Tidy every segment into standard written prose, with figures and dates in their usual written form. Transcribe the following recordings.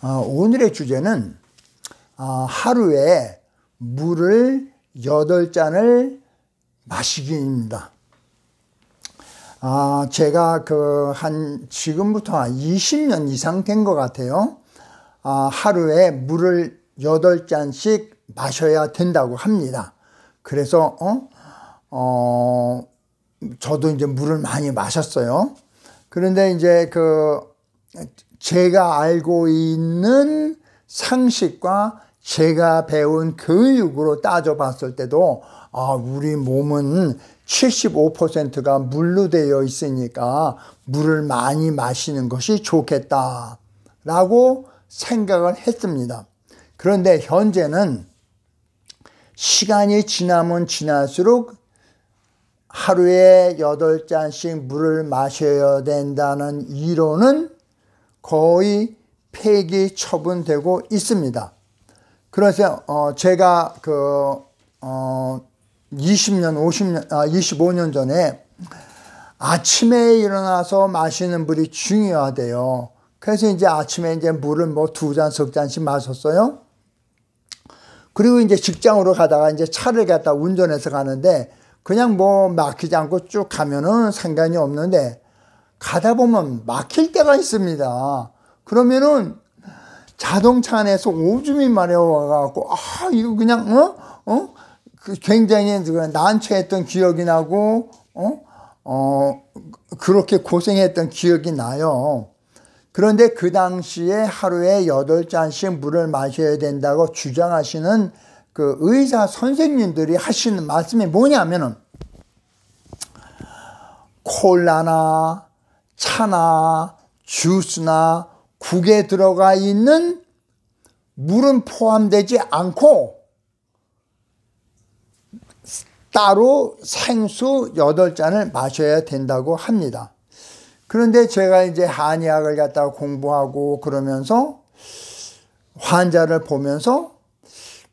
오늘의 주제는 하루에 물을 8잔을 마시기입니다. 제가 지금부터 한 20년 이상 된 것 같아요. 하루에 물을 8잔씩 마셔야 된다고 합니다. 그래서 저도 이제 물을 많이 마셨어요. 그런데 이제 제가 알고 있는 상식과 제가 배운 교육으로 따져봤을 때도 우리 몸은 75%가 물로 되어 있으니까 물을 많이 마시는 것이 좋겠다라고 생각을 했습니다. 그런데 현재는 시간이 지나면 지날수록 하루에 8잔씩 물을 마셔야 된다는 이론은 거의 폐기 처분되고 있습니다. 그래서 제가 25년 전에 아침에 일어나서 마시는 물이 중요하대요. 그래서 이제 아침에 이제 물을 2잔, 3잔씩 마셨어요. 그리고 이제 직장으로 가다가 이제 차를 갖다 운전해서 가는데 그냥 막히지 않고 쭉 가면은 상관이 없는데 가다 보면 막힐 때가 있습니다. 그러면은 자동차 안에서 오줌이 마려워가지고 이거 그냥 굉장히 난처했던 기억이 나고 그렇게 고생했던 기억이 나요. 그런데 그 당시에 하루에 8잔씩 물을 마셔야 된다고 주장하시는 그 의사 선생님들이 하시는 말씀이 뭐냐면은 콜라나 차나 주스나 국에 들어가 있는 물은 포함되지 않고 따로 생수 8잔을 마셔야 된다고 합니다. 그런데 제가 이제 한의학을 갖다가 공부하고 그러면서 환자를 보면서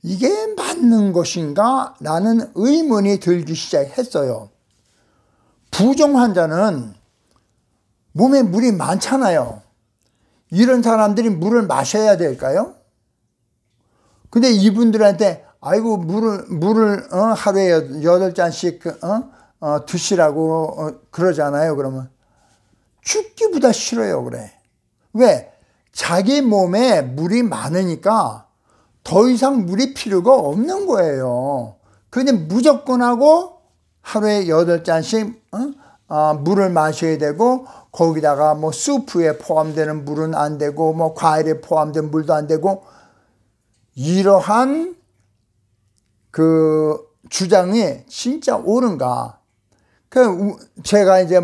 이게 맞는 것인가? 라는 의문이 들기 시작했어요. 부종 환자는 몸에 물이 많잖아요. 이런 사람들이 물을 마셔야 될까요? 근데 이분들한테 아이고 물을 하루에 8잔씩 드시라고 그러잖아요. 그러면 죽기보다 싫어요. 그래. 왜? 자기 몸에 물이 많으니까 더 이상 물이 필요가 없는 거예요. 근데 무조건 하고 하루에 8잔씩 물을 마셔야 되고 거기다가 수프에 포함되는 물은 안 되고 과일에 포함된 물도 안 되고 이러한 주장이 진짜 옳은가? 제가 이제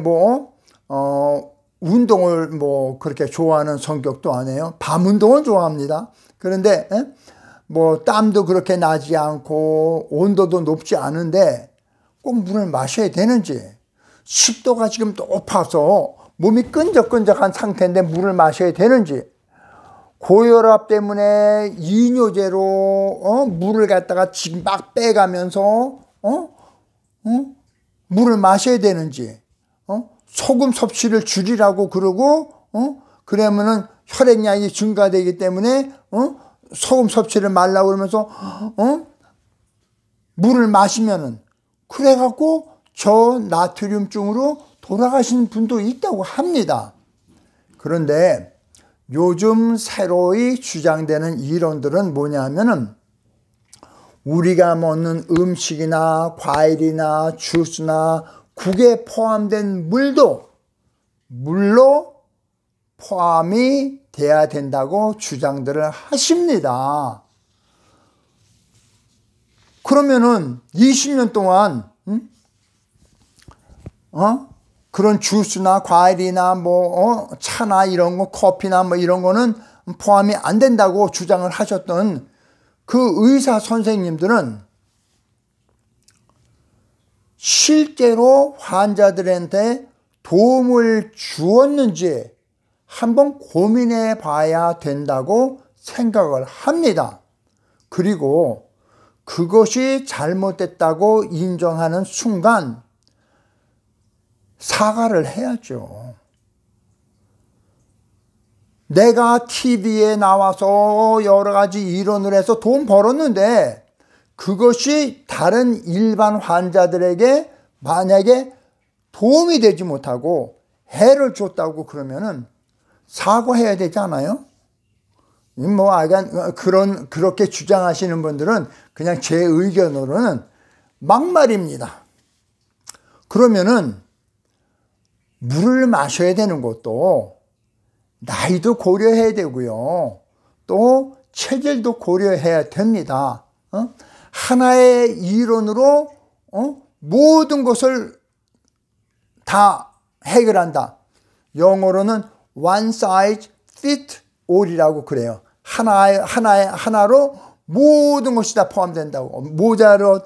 운동을 그렇게 좋아하는 성격도 아니에요. 밤 운동은 좋아합니다. 그런데 땀도 그렇게 나지 않고 온도도 높지 않은데 꼭 물을 마셔야 되는지, 습도가 지금 높아서 몸이 끈적끈적한 상태인데 물을 마셔야 되는지, 고혈압 때문에 이뇨제로 물을 갖다가 지금 막 빼가면서 물을 마셔야 되는지, 소금 섭취를 줄이라고 그러고 그러면은 혈액량이 증가되기 때문에 소금 섭취를 말라고 그러면서 물을 마시면은 그래갖고 저나트륨증으로 돌아가신 분도 있다고 합니다. 그런데 요즘 새로이 주장되는 이론들은 뭐냐면은 우리가 먹는 음식이나 과일이나 주스나 국에 포함된 물도 물로 포함이 돼야 된다고 주장들을 하십니다. 그러면은 20년 동안 그런 주스나 과일이나 차나 이런 거, 커피나 이런 거는 포함이 안 된다고 주장을 하셨던 그 의사 선생님들은 실제로 환자들한테 도움을 주었는지 한번 고민해 봐야 된다고 생각을 합니다. 그리고 그것이 잘못됐다고 인정하는 순간 사과를 해야죠. 내가 TV에 나와서 여러 가지 이론을 해서 돈 벌었는데 그것이 다른 일반 환자들에게 만약에 도움이 되지 못하고 해를 줬다고 그러면은 사과해야 되지 않아요? 뭐 약간 그렇게 주장하시는 분들은 그냥 제 의견으로는 막말입니다. 그러면은 물을 마셔야 되는 것도 나이도 고려해야 되고요. 또 체질도 고려해야 됩니다. 하나의 이론으로 모든 것을 다 해결한다. 영어로는 one size fit all이라고 그래요. 하나로 모든 것이 다 포함된다고. 모자를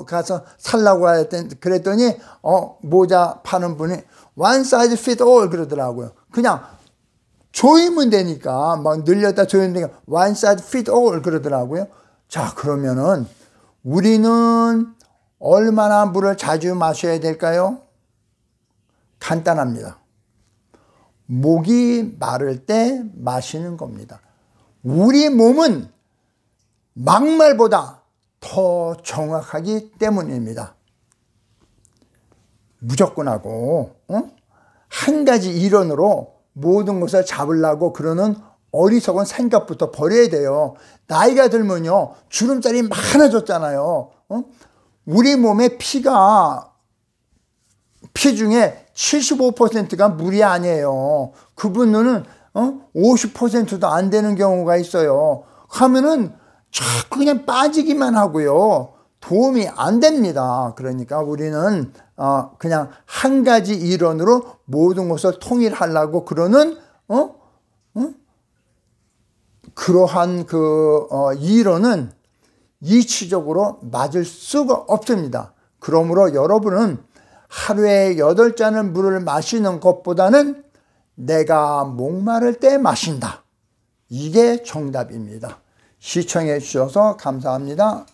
가서 살라고 그랬더니 모자 파는 분이 one size fit all 그러더라고요. 그냥 조이면 되니까 막 늘렸다 조이면 되니까 one size fit all 그러더라고요. 자, 그러면은 우리는 얼마나 물을 자주 마셔야 될까요? 간단합니다. 목이 마를 때 마시는 겁니다. 우리 몸은 막말보다 더 정확하기 때문입니다. 무조건 하고 한 가지 이론으로 모든 것을 잡으려고 그러는 어리석은 생각부터 버려야 돼요. 나이가 들면요 주름살이 많아졌잖아요. 우리 몸의 피 중에 75%가 물이 아니에요. 그분은 50%도 안 되는 경우가 있어요. 하면은 자꾸 그냥 빠지기만 하고요. 도움이 안 됩니다. 그러니까 우리는 그냥 한 가지 이론으로 모든 것을 통일하려고 그러는 그러한 이론은 이치적으로 맞을 수가 없습니다. 그러므로 여러분은 하루에 8잔을 물을 마시는 것보다는 내가 목마를 때 마신다. 이게 정답입니다. 시청해 주셔서 감사합니다.